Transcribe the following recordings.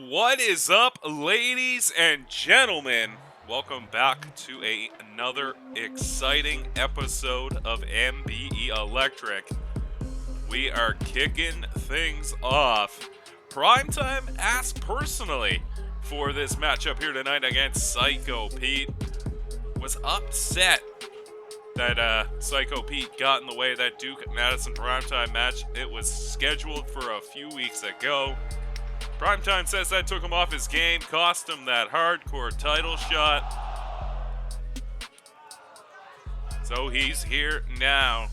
What is up, ladies and gentlemen? Welcome back to another exciting episode of MBE Electric. We are kicking things off. Primetime asked personally for this matchup here tonight against Psycho Pete. Was upset that Psycho Pete got in the way of that Duke Madison Primetime match. It was scheduled for a few weeks ago. Primetime says that took him off his game, cost him that hardcore title shot. So he's here now,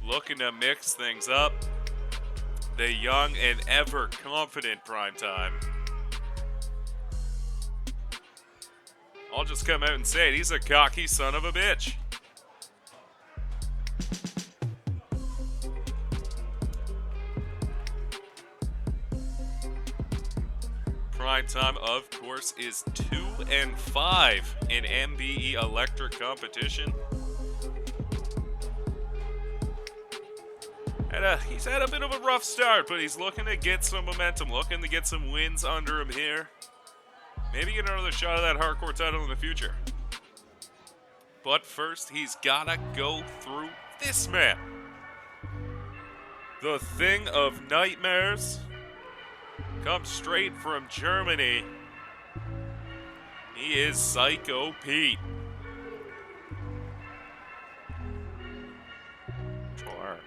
looking to mix things up. The young and ever confident Primetime. I'll just come out and say it, he's a cocky son of a bitch. Primetime, of course, is 2-5 in MBE Electric competition. And he's had a bit of a rough start, but he's looking to get some momentum, looking to get some wins under him here. Maybe get another shot at that hardcore title in the future. But first, he's gotta go through this man. The Thing of Nightmares. Comes straight from Germany. He is Psycho Pete. Control R.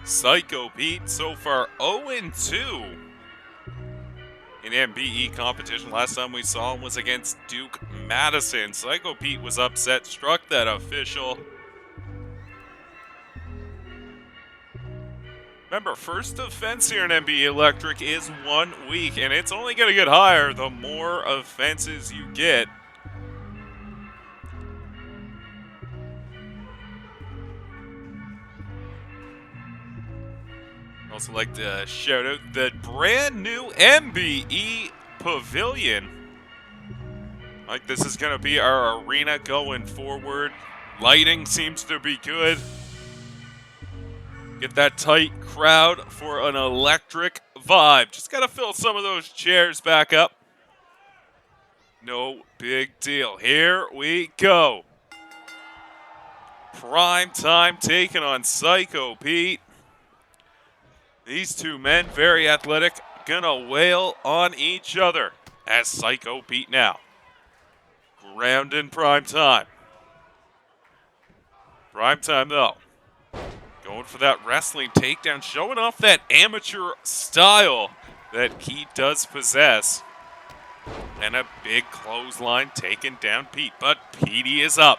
Psycho Pete so far 0-2 in MBE competition. Last time we saw him was against Duke Madison. Psycho Pete was upset, struck that official. Remember, first offense here in MBE Electric is 1 week, and it's only going to get higher the more offenses you get. Also like to shout out the brand new MBE Pavilion. Like this is going to be our arena going forward. Lighting seems to be good. Get that tight crowd for an electric vibe. Just got to fill some of those chairs back up. No big deal. Here we go. Primetime taking on Psycho Pete. These two men, very athletic, gonna wail on each other as Psycho Pete now. Grounding Primetime. Primetime though. Going for that wrestling takedown, showing off that amateur style that he does possess. And a big clothesline taking down Pete, but Petey is up.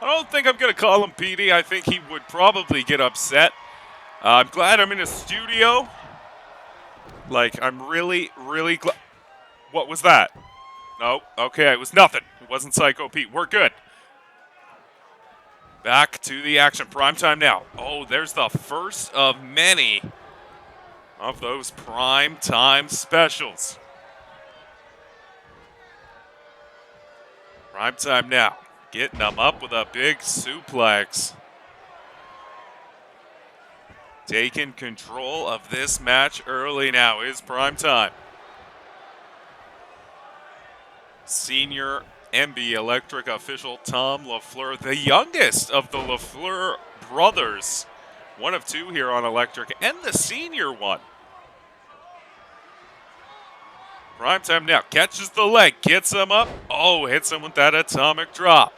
I don't think I'm going to call him Petey. I think he would probably get upset. I'm glad I'm in a studio. Like, I'm really, really glad. What was that? No, okay, it was nothing. It wasn't Psycho Pete. We're good. Back to the action. Primetime now. Oh, there's the first of many of those Primetime specials. Primetime now. Getting them up with a big suplex. Taking control of this match early now is Primetime. Senior MBE Electric official Tom LaFleur, the youngest of the LaFleur brothers. One of two here on Electric, and the senior one. Primetime now catches the leg, gets him up. Oh, hits him with that atomic drop.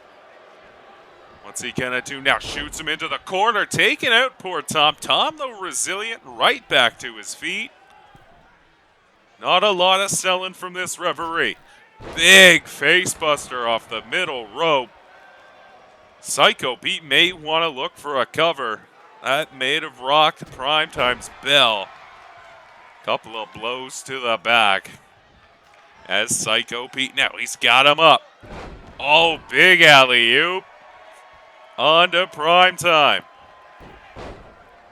What's he gonna do now? Shoots him into the corner, taking out poor Tom. Tom, though, resilient, right back to his feet. Not a lot of selling from this referee. Big facebuster off the middle rope. Psycho Pete may want to look for a cover. That may have rocked Primetime's bell. Couple of blows to the back. As Psycho Pete now, he's got him up. Oh, big alley-oop. On to Primetime.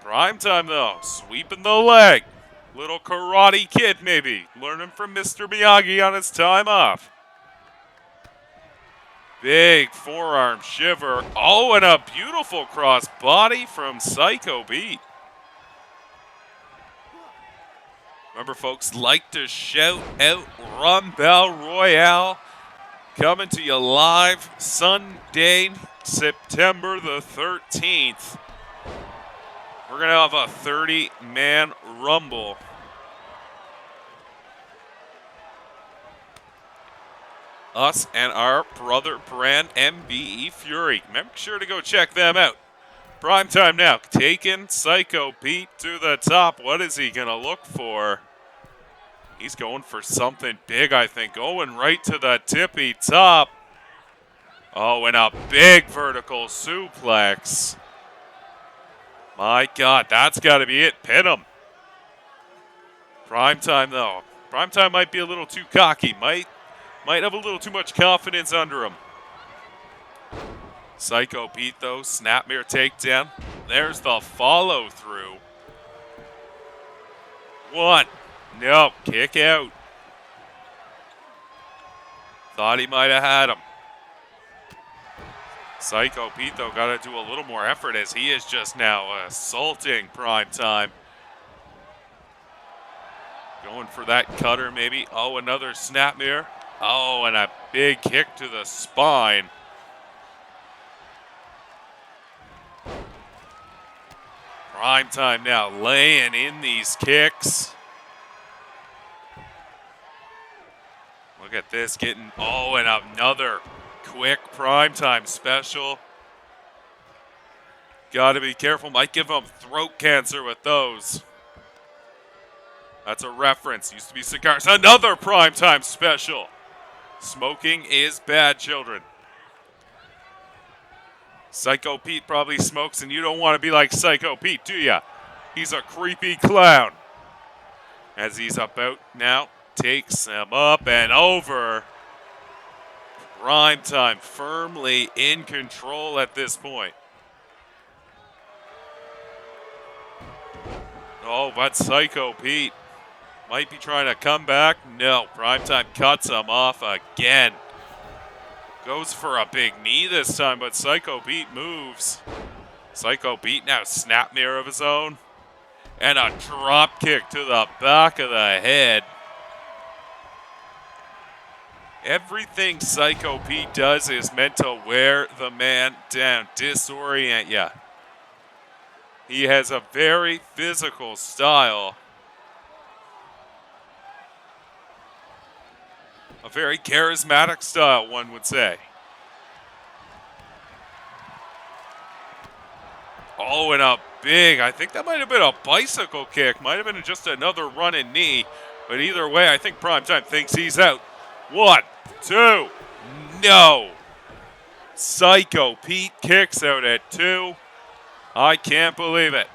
Primetime, though, sweeping the leg. Little Karate Kid, maybe. Learning from Mr. Miyagi on his time off. Big forearm shiver. Oh, and a beautiful cross body from Psycho Pete. Remember, folks, like to shout out Rumble Royale. Coming to you live Sunday, September the 13th. We're going to have a 30-man rumble. Us and our brother brand, MBE Fury. Make sure to go check them out. Primetime now, taking Psycho Pete to the top. What is he going to look for? He's going for something big, I think. Going right to the tippy top. Oh, and a big vertical suplex. My God, that's got to be it. Pin him. Primetime, though. Primetime might be a little too cocky. Might have a little too much confidence under him. Psycho Pete, though. Snapmare takedown. There's the follow-through. One. Nope. Kick out. Thought he might have had him. Psycho Pete, though, got to do a little more effort as he is just now assaulting Primetime. Going for that cutter, maybe. Oh, another snapmare. Oh, and a big kick to the spine. Primetime now laying in these kicks. Look at this getting, oh, and another quick Primetime special. Got to be careful. Might give him throat cancer with those. That's a reference. Used to be cigars. Another Primetime special. Smoking is bad, children. Psycho Pete probably smokes, and you don't want to be like Psycho Pete, do ya? He's a creepy clown. As he's about now, takes him up and over. Primetime firmly in control at this point. Oh, but Psycho Pete might be trying to come back. No, Primetime cuts him off again. Goes for a big knee this time, but Psycho Pete moves. Psycho Pete now snapmare of his own. And a drop kick to the back of the head. Everything Psycho Pete does is meant to wear the man down, disorient ya. He has a very physical style. A very charismatic style, one would say. Oh, and a big, I think that might have been a bicycle kick. Might have been just another running knee. But either way, I think Primetime thinks he's out. 1, 2, no. Psycho Pete kicks out at 2. I can't believe it.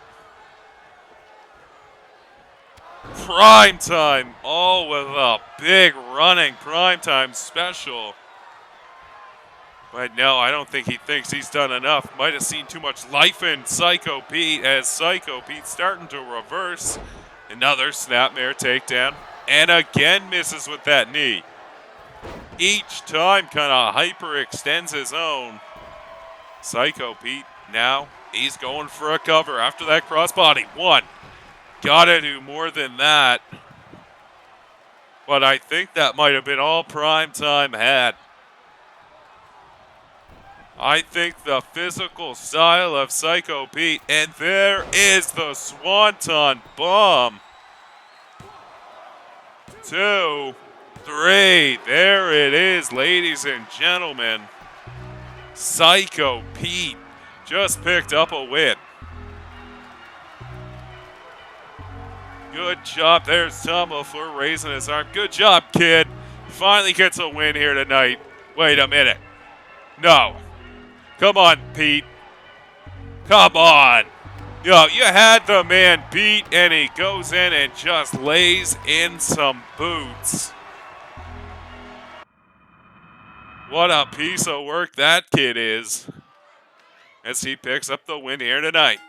Primetime, oh, with a big running Primetime special. But no, I don't think he thinks he's done enough. Might have seen too much life in Psycho Pete as Psycho Pete starting to reverse. Another snapmare takedown. And again misses with that knee. Each time kind of hyperextends his own. Psycho Pete now, he's going for a cover after that crossbody. 1. Gotta do more than that. But I think that might have been all Primetime had. I think the physical style of Psycho Pete, and there is the Swanton Bomb. 2. 3. There it is, ladies and gentlemen. Psycho Pete just picked up a win. Good job. There's Tom LaFleur raising his arm. Good job, kid. Finally gets a win here tonight. Wait a minute. No. Come on, Pete. Come on. Yo, you had the man beat, and he goes in and just lays in some boots. What a piece of work that kid is, as he picks up the win here tonight.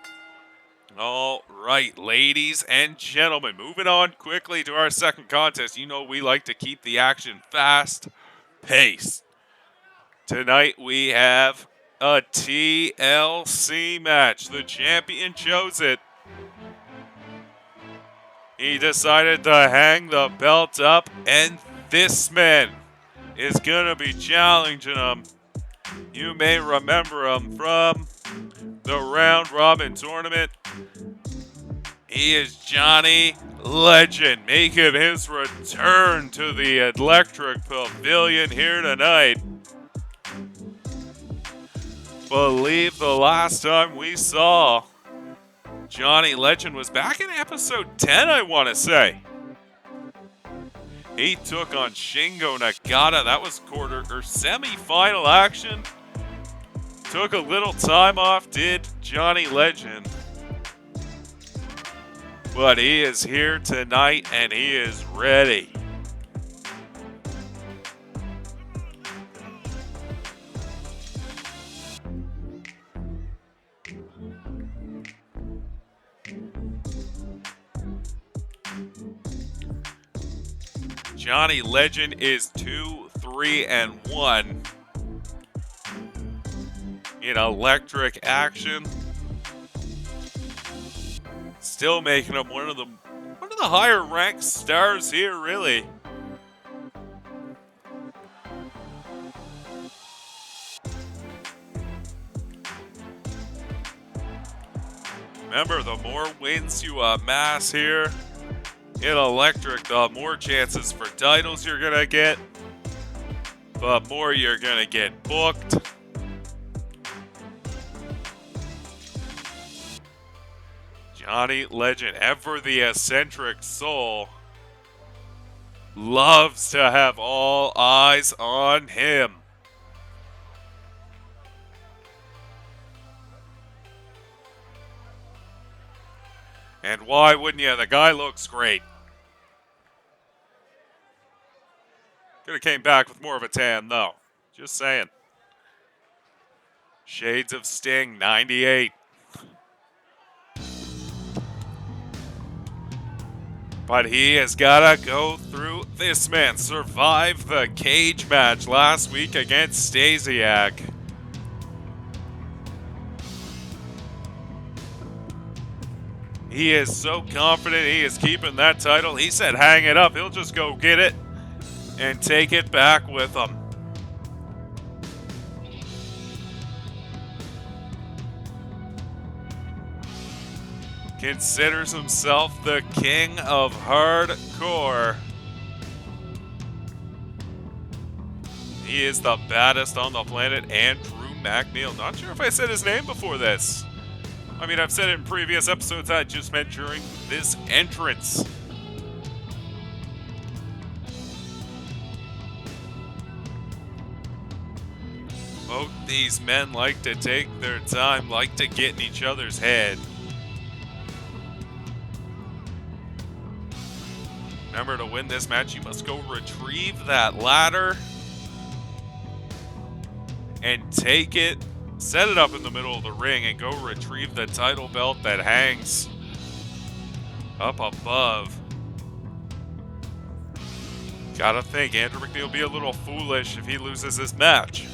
All right, ladies and gentlemen, moving on quickly to our second contest. You know we like to keep the action fast-paced. Tonight we have a TLC match. The champion chose it. He decided to hang the belt up, and this man is going to be challenging him. You may remember him from the round robin tournament. He is Johnny Legend, making his return to the Electric Pavilion here tonight. Believe the last time we saw Johnny Legend was back in episode 10, I want to say. He took on Shingo Nagata. That was semi-final action. Took a little time off, did Johnny Legend. But he is here tonight, and he is ready. Johnny Legend is 2-3-1 in electric action. Still making him one of the higher ranked stars here, really. Remember, the more wins you amass here in electric, the more chances for titles you're gonna get, the more you're gonna get booked. Johnny Legend, ever the eccentric soul, loves to have all eyes on him. And why wouldn't you? The guy looks great. Could have came back with more of a tan, though. Just saying. Shades of Sting, 98. But he has got to go through this man. Survived the cage match last week against Stasiak. He is so confident he is keeping that title. He said hang it up. He'll just go get it and take it back with him. Considers himself the king of hardcore. He is the baddest on the planet, Andrew MacNeil. Not sure if I said his name before this. I mean, I've said it in previous episodes. I just meant during this entrance. Both these men like to take their time, like to get in each other's head. Remember, to win this match, you must go retrieve that ladder and take it, set it up in the middle of the ring, and go retrieve the title belt that hangs up above. Gotta think, Andrew MacNeil will be a little foolish if he loses this match.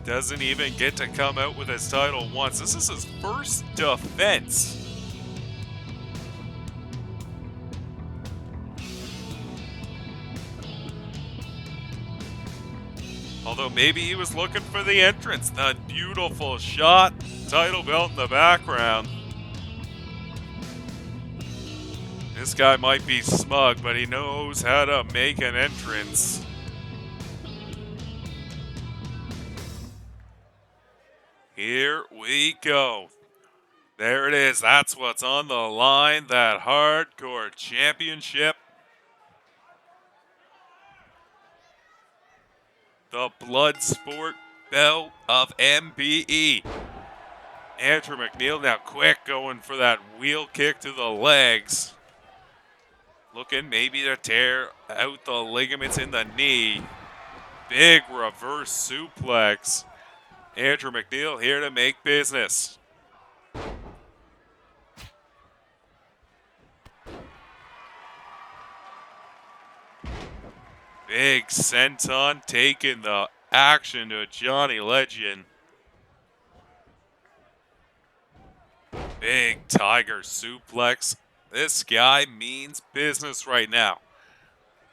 Doesn't even get to come out with his title once. This is his first defense. Although maybe he was looking for the entrance. The beautiful shot. Title belt in the background. This guy might be smug, but he knows how to make an entrance. Here we go. There it is. That's what's on the line. That hardcore championship. The Bloodsport belt of MBE. Andrew MacNeil now quick going for that wheel kick to the legs. Looking maybe to tear out the ligaments in the knee. Big reverse suplex. Andrew MacNeil here to make business. Big senton taking the action to Johnny Legend. Big tiger suplex. This guy means business right now.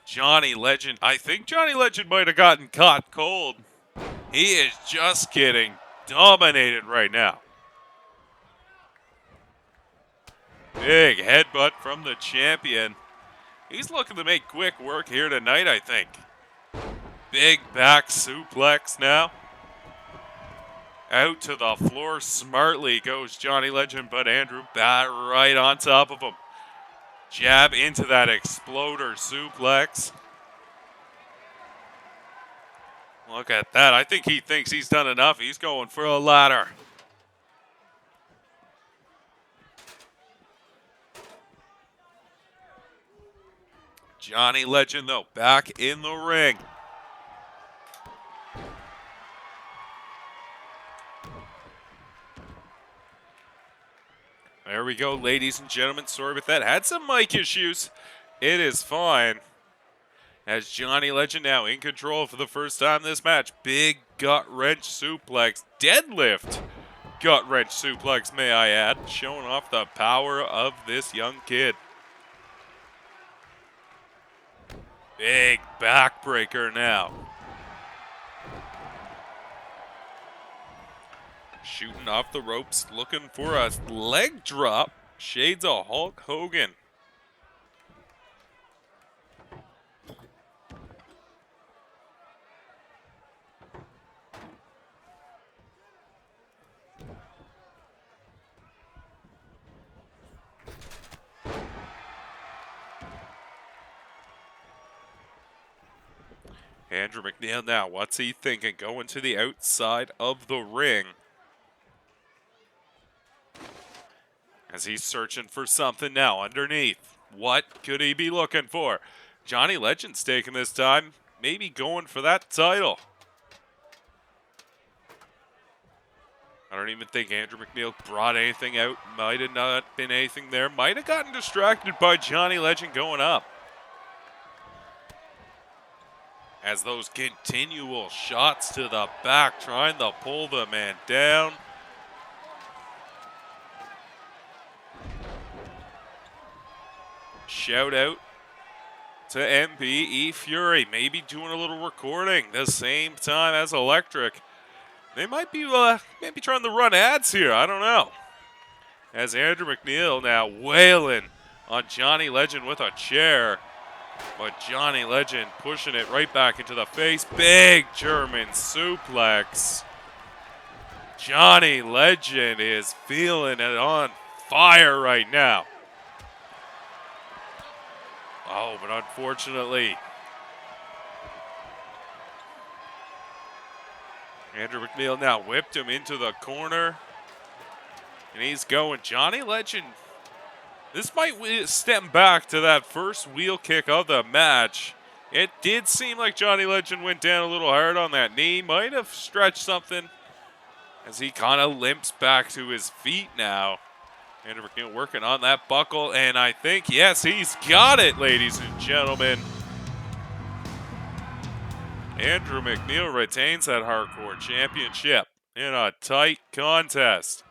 Johnny Legend, I think Johnny Legend might have gotten caught cold. He is just getting dominated right now. Big headbutt from the champion. He's looking to make quick work here tonight, I think. Big back suplex now. Out to the floor smartly goes Johnny Legend, but Andrew bat right on top of him. Jab into that exploder suplex. Look at that. I think he thinks he's done enough. He's going for a ladder. Johnny Legend, though, back in the ring. There we go, ladies and gentlemen. Sorry about that. Had some mic issues. It is fine. As Johnny Legend now in control for the first time this match. Big gut wrench suplex. Deadlift gut wrench suplex, may I add. Showing off the power of this young kid. Big backbreaker now. Shooting off the ropes, looking for a leg drop. Shades of Hulk Hogan. Andrew MacNeil now, what's he thinking? Going to the outside of the ring. As he's searching for something now underneath. What could he be looking for? Johnny Legend's taking this time. Maybe going for that title. I don't even think Andrew MacNeil brought anything out. Might have not been anything there. Might have gotten distracted by Johnny Legend going up. As those continual shots to the back, trying to pull the man down. Shout out to MBE Fury, maybe doing a little recording the same time as Electric. They might be maybe trying to run ads here, I don't know. As Andrew MacNeil now wailing on Johnny Legend with a chair. But Johnny Legend pushing it right back into the face. Big German suplex. Johnny Legend is feeling it on fire right now. Oh, but unfortunately, Andrew MacNeil now whipped him into the corner. And he's going. Johnny Legend, this might stem back to that first wheel kick of the match. It did seem like Johnny Legend went down a little hard on that knee. Might have stretched something as he kind of limps back to his feet now. Andrew MacNeil working on that buckle, and I think, yes, he's got it, ladies and gentlemen. Andrew MacNeil retains that hardcore championship in a tight contest.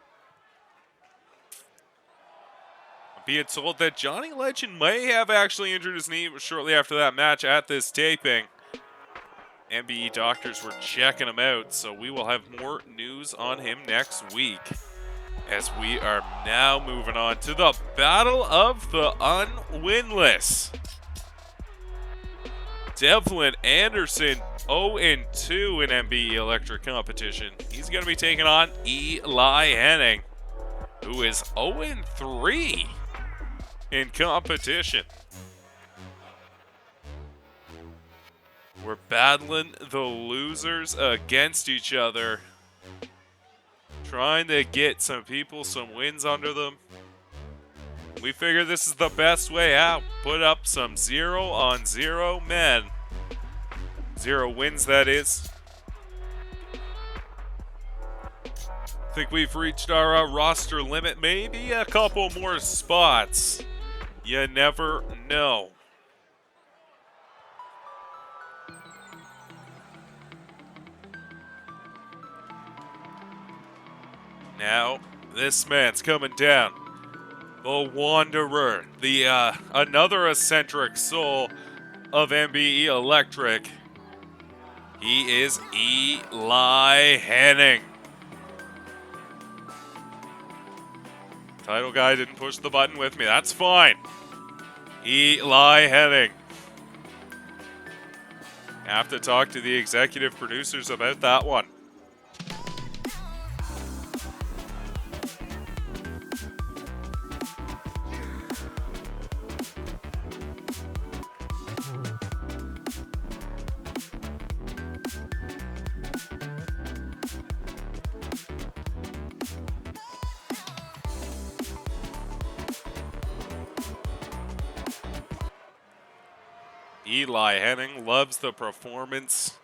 I'm being told that Johnny Legend may have actually injured his knee shortly after that match at this taping. MBE doctors were checking him out, so we will have more news on him next week. as we are now moving on to the Battle of the Unwinless. Devlin Anderson 0-2 in MBE Electric competition. He's going to be taking on Eli Hennig, who is 0-3 in competition. We're battling the losers against each other, trying to get some people some wins under them. We figure this is the best way out. Put up some 0-on-0 men. 0 wins, that is. Think we've reached our roster limit. Maybe a couple more spots. You never know. Now, this man's coming down. The Wanderer, the another eccentric soul of MBE Electric. He is Eli Hennig. Title guy didn't push the button with me. That's fine. Eli Hennig. Have to talk to the executive producers about that one. Eli Hennig loves the performance.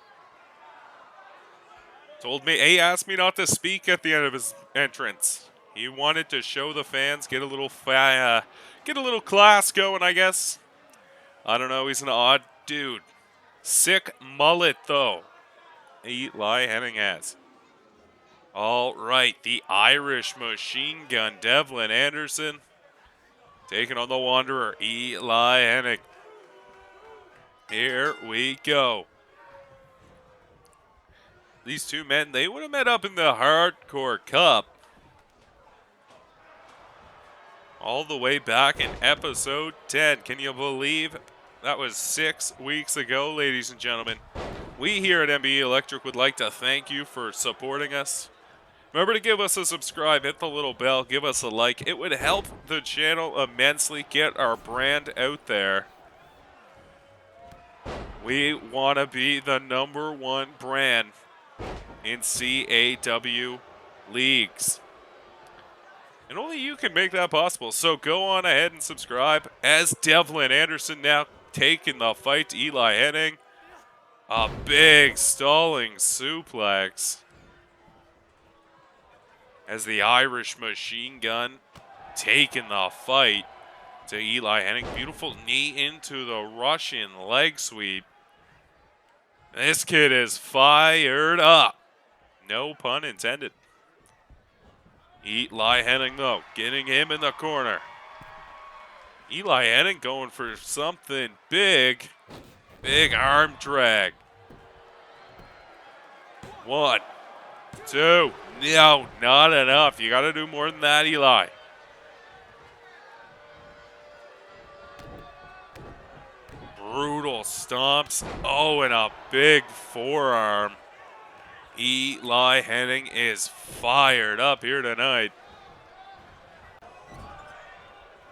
He asked me not to speak at the end of his entrance. He wanted to show the fans, get a little class going, I guess. I don't know, he's an odd dude. Sick mullet, though. Eli Hennig has. All right, the Irish machine gun, Devlin Anderson, taking on the Wanderer, Eli Hennig. Here we go. These two men, they would have met up in the Hardcore Cup all the way back in episode 10. Can you believe that was 6 weeks ago, ladies and gentlemen? We here at MBE Electric would like to thank you for supporting us. Remember to give us a subscribe, hit the little bell, give us a like. It would help the channel immensely, get our brand out there. We want to be the #1 brand in CAW leagues. And only you can make that possible. So go on ahead and subscribe. As Devlin Anderson now taking the fight to Eli Hennig. A big stalling suplex. As the Irish machine gun taking the fight to Eli Hennig. Beautiful knee into the Russian leg sweep. This kid is fired up. No pun intended. Eli Hennig, though, getting him in the corner. Eli Hennig going for something big. Big arm drag. 1, 2. No, not enough. You got to do more than that, Eli. Brutal stomps. Oh, and a big forearm. Eli Hennig is fired up here tonight.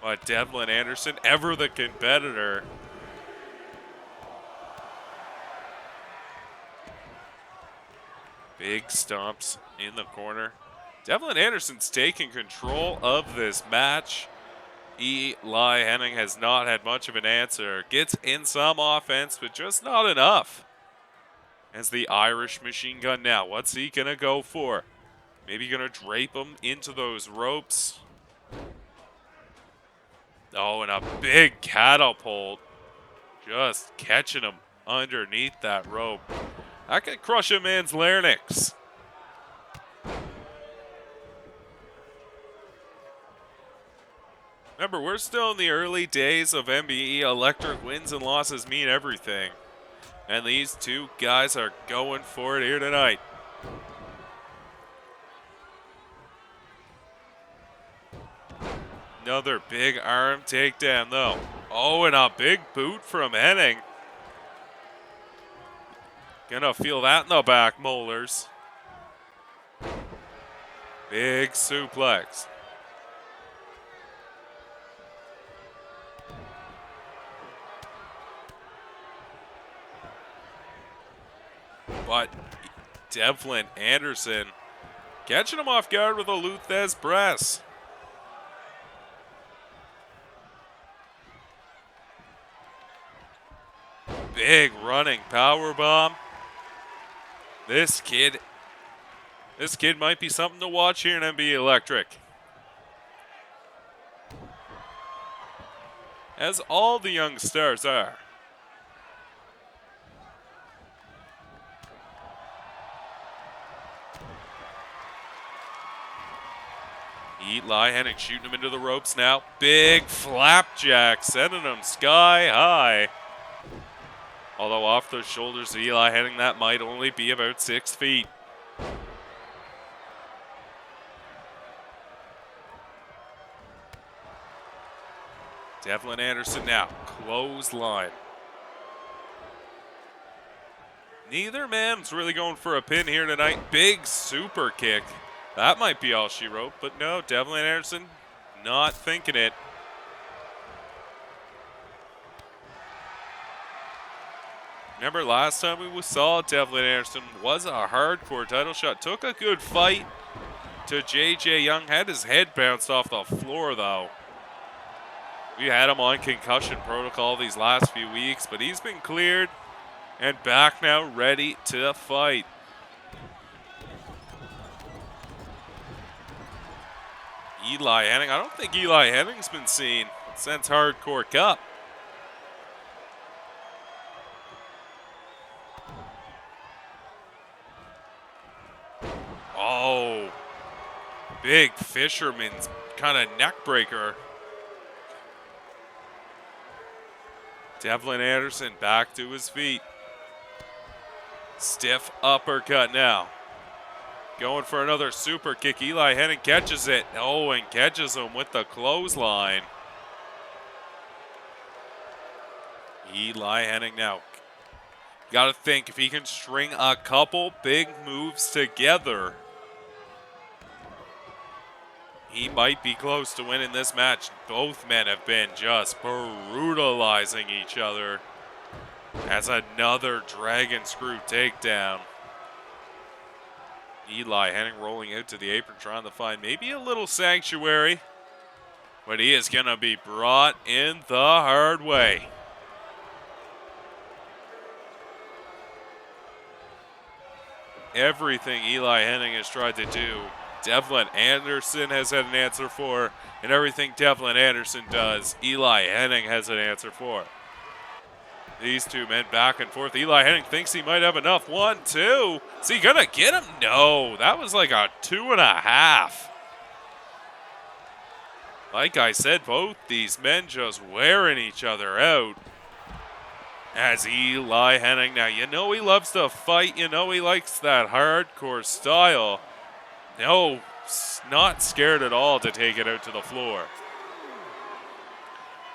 But Devlin Anderson, ever the competitor. Big stomps in the corner. Devlin Anderson's taking control of this match. Eli Hennig has not had much of an answer. Gets in some offense, but just not enough. As the Irish machine gun now. What's he going to go for? Maybe going to drape him into those ropes. Oh, and a big catapult. Just catching him underneath that rope. That could crush a man's larynx. Remember, we're still in the early days of MBE Electric. Wins and losses mean everything. And these two guys are going for it here tonight. Another big arm takedown, though. Oh, and a big boot from Hennig. Gonna feel that in the back molars. Big suplex. But Devlin Anderson catching him off guard with a Luthez press. Big running power bomb. This kid might be something to watch here in MBE Electric. As all the young stars are. Eli Hennig shooting him into the ropes now. Big flapjack, sending him sky high. Although off the shoulders of Eli Hennig, that might only be about 6 feet. Devlin Anderson now, clothesline. Neither man's really going for a pin here tonight. Big super kick. That might be all she wrote, but no, Devlin Anderson not thinking it. Remember last time we saw Devlin Anderson was a hardcore title shot. Took a good fight to JJ Young. Had his head bounced off the floor, though. We had him on concussion protocol these last few weeks, but he's been cleared and back now ready to fight. Eli Hennig. I don't think Eli Hennig's been seen since Hardcore Cup. Oh, big fisherman's kind of neck breaker. Devlin Anderson back to his feet. Stiff uppercut now. Going for another super kick. Eli Hennig catches it. Oh, and catches him with the clothesline. Eli Hennig now. Got to think if he can string a couple big moves together, he might be close to winning this match. Both men have been just brutalizing each other. As another dragon screw takedown. Eli Hennig rolling out to the apron, trying to find maybe a little sanctuary. But he is going to be brought in the hard way. Everything Eli Hennig has tried to do, Devlin Anderson has had an answer for. And everything Devlin Anderson does, Eli Hennig has an answer for. These two men back and forth. Eli Hennig thinks he might have enough. 1, 2. Is he going to get him? No. That was like a 2.5. Like I said, both these men just wearing each other out. As Eli Hennig, now you know he loves to fight. You know he likes that hardcore style. No, not scared at all to take it out to the floor.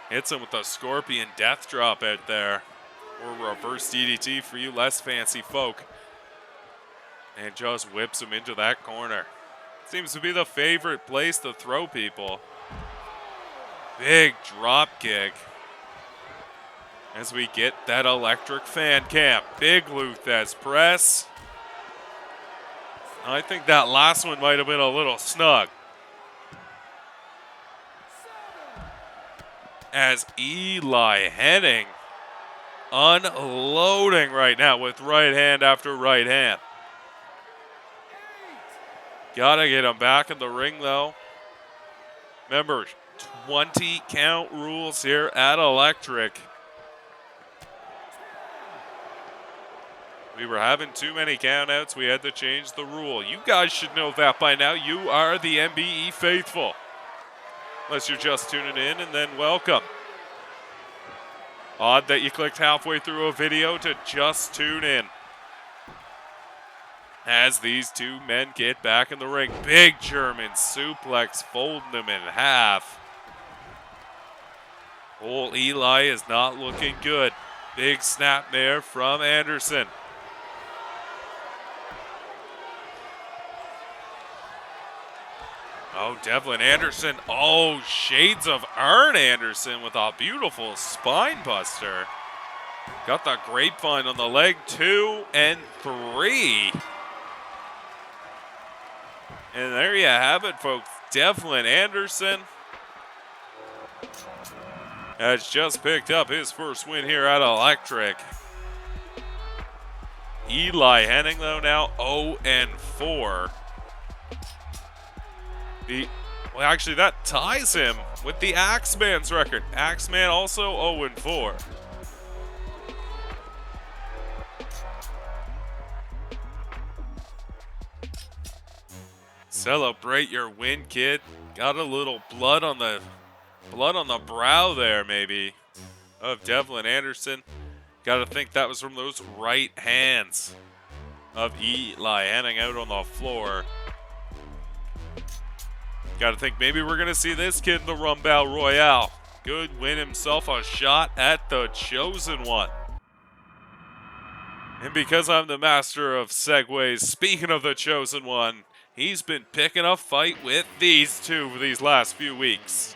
Hits him with a scorpion death drop out there. Or reverse DDT for you less fancy folk. And just whips him into that corner. Seems to be the favorite place to throw people. Big drop kick. As we get that electric fan cam. Big Luthez press. I think that last one might have been a little snug. As Eli Hennig unloading right now with right hand after right hand. Gotta get him back in the ring though. Remember, 20 count rules here at Electric. We were having too many countouts. We had to change the rule. You guys should know that by now. You are the MBE faithful. Unless you're just tuning in, and then welcome. Odd that you clicked halfway through a video to just tune in. As these two men get back in the ring. Big German suplex, folding them in half. Old Eli is not looking good. Big snap there from Anderson. Oh, Devlin Anderson. Oh, shades of Arn Anderson with a beautiful spine buster. Got the grapevine on the leg, 2 and 3. And there you have it, folks. Devlin Anderson has just picked up his first win here at Electric. Eli Hennig, though, now 0 and 4. Well, actually, that ties him with the Axeman's record. Axeman also 0 and 4. Celebrate your win, kid. Got a little blood on the brow there, maybe, of Devlin Anderson. Got to think that was from those right hands of Eli Hennig out on the floor. Got to think maybe we're going to see this kid in the Rumble Royale. Good win himself a shot at the Chosen One. And because I'm the master of segues, speaking of the Chosen One, he's been picking a fight with these two for these last few weeks.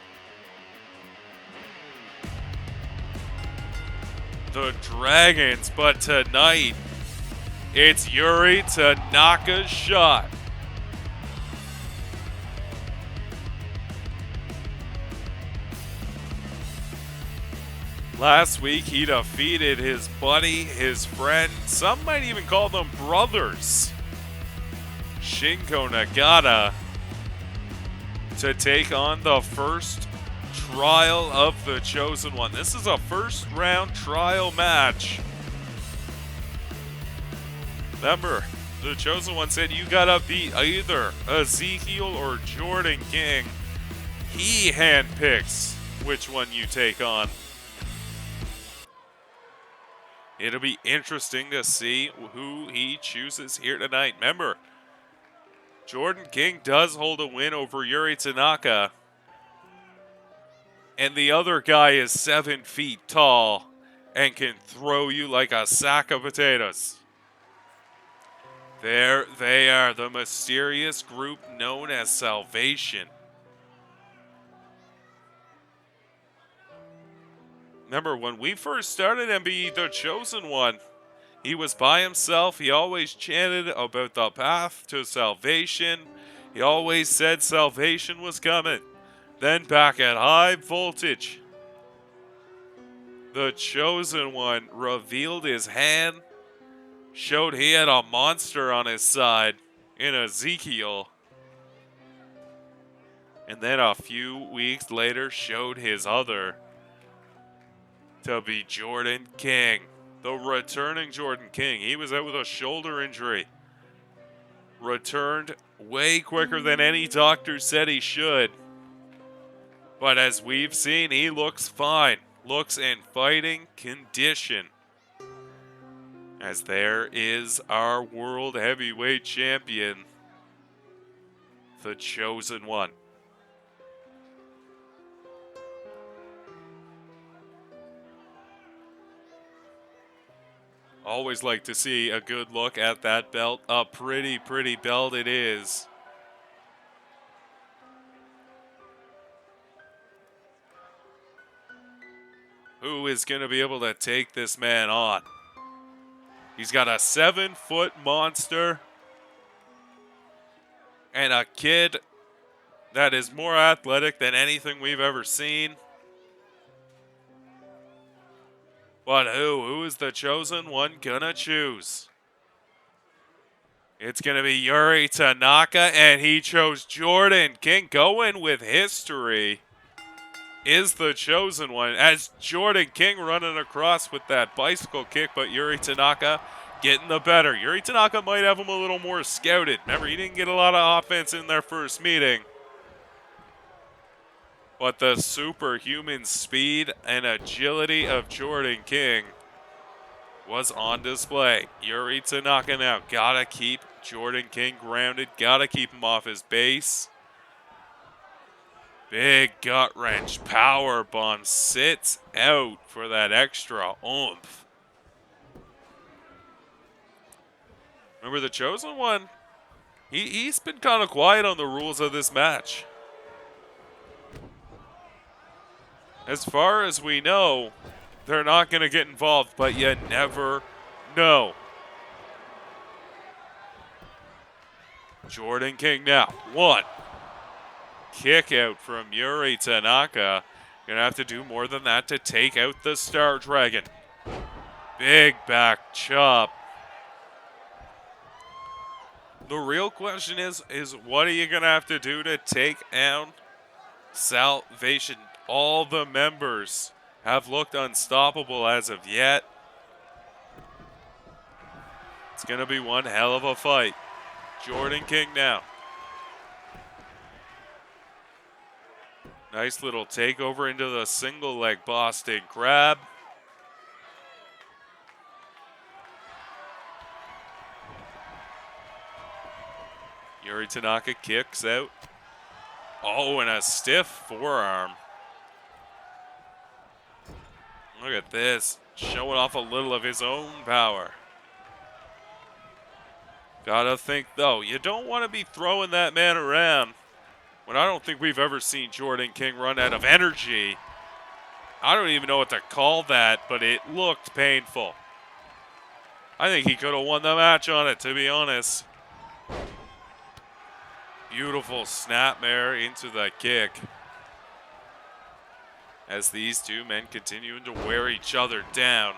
The Dragons, but tonight, it's Yuri Tanaka's shot. Last week, he defeated his buddy, his friend, some might even call them brothers, Shingo Nagata, to take on the first trial of the Chosen One. This is a first round trial match. Remember, the Chosen One said you gotta beat either Ezekiel or Jordan King. He handpicks which one you take on. It'll be interesting to see who he chooses here tonight. Remember, Jordan King does hold a win over Yuri Tanaka. And the other guy is 7 feet tall and can throw you like a sack of potatoes. There they are, the mysterious group known as Salvation. Remember, when we first started MBE, the Chosen One, he was by himself. He always chanted about the path to salvation. He always said salvation was coming. Then back at high voltage, the Chosen One revealed his hand, showed he had a monster on his side in Ezekiel, and then a few weeks later showed his other to be Jordan King, the returning Jordan King. He was out with a shoulder injury. Returned way quicker than any doctor said he should. But as we've seen, he looks fine. Looks in fighting condition. As there is our World Heavyweight Champion, the Chosen One. Always like to see a good look at that belt. A pretty belt it is. Who is going to be able to take this man on? He's got a 7-foot monster and a kid that is more athletic than anything we've ever seen. But who is the Chosen One gonna choose? It's gonna be Yuri Tanaka, and he chose Jordan King. Going with history is the Chosen One, as Jordan King running across with that bicycle kick, but Yuri Tanaka getting the better. Yuri Tanaka might have him a little more scouted. Remember, he didn't get a lot of offense in their first meeting. But the superhuman speed and agility of Jordan King was on display. Yuri Tanaka now gotta keep Jordan King grounded, gotta keep him off his base. Big gut wrench, power bomb, sits out for that extra oomph. Remember, the Chosen One, he's been kind of quiet on the rules of this match. As far as we know, they're not going to get involved, but you never know. Jordan King now. One. Kick out from Yuri Tanaka. Gonna have to do more than that to take out the Star Dragon. Big back chop. The real question is what are you gonna have to do to take down Salvation? All the members have looked unstoppable as of yet. It's gonna be one hell of a fight. Jordan King now. Nice little takeover into the single leg Boston Crab. Yuri Tanaka kicks out. Oh, and a stiff forearm. Look at this. Showing off a little of his own power. Gotta think, though, you don't want to be throwing that man around when I don't think we've ever seen Jordan King run out of energy. I don't even know what to call that, but it looked painful. I think he could have won the match on it, to be honest. Beautiful snapmare into the kick. As these two men continue to wear each other down.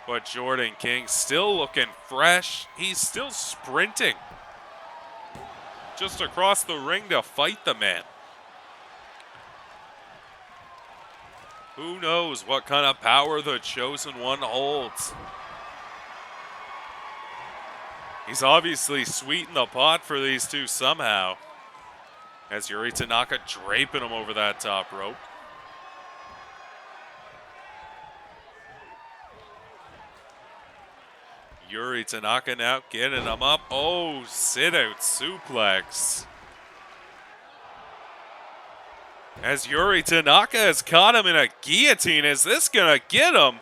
But Jordan King still looking fresh. He's still sprinting just across the ring to fight the man. Who knows what kind of power the Chosen One holds. He's obviously sweetened the pot for these two somehow. As Yuri Tanaka draping him over that top rope. Yuri Tanaka now getting him up. Oh, sit-out suplex. As Yuri Tanaka has caught him in a guillotine. Is this going to get him?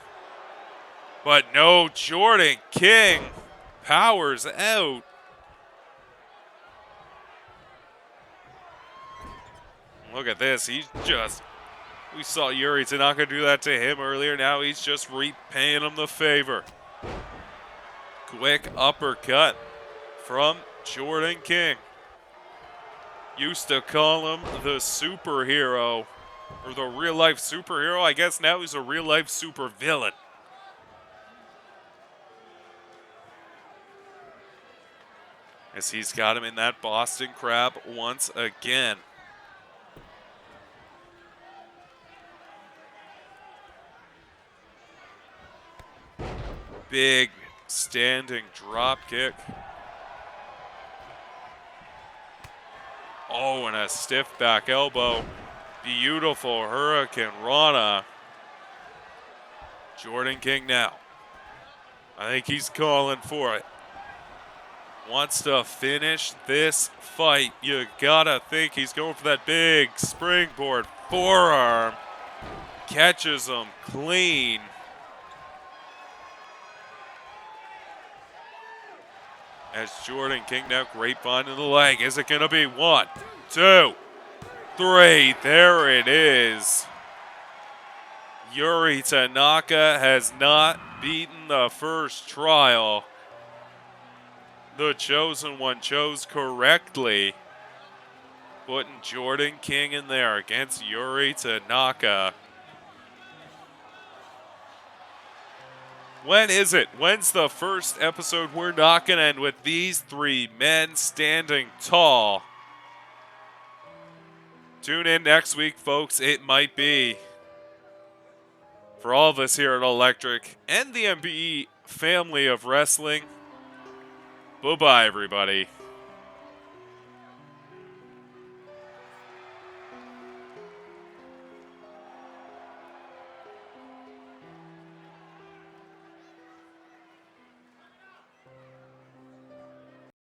But no, Jordan King powers out. Look at this. We saw Yuri Tanaka do that to him earlier. Now he's just repaying him the favor. Quick uppercut from Jordan King. Used to call him the superhero, or the real-life superhero. I guess now he's a real-life supervillain. As he's got him in that Boston Crab once again. Big standing drop kick. Oh, and a stiff back elbow. Beautiful Hurricane Rana. Jordan King now. I think he's calling for it. Wants to finish this fight. You gotta think he's going for that big springboard forearm. Catches him clean. As Jordan King now grapevine in the leg. Is it going to be 1, 2, 3? There it is. Yuri Tanaka has not beaten the first trial. The Chosen One chose correctly. Putting Jordan King in there against Yuri Tanaka. When is it? When's the first episode? We're not going to end with these three men standing tall. Tune in next week, folks. It might be. For all of us here at Electric and the MBE family of wrestling, bye-bye, everybody.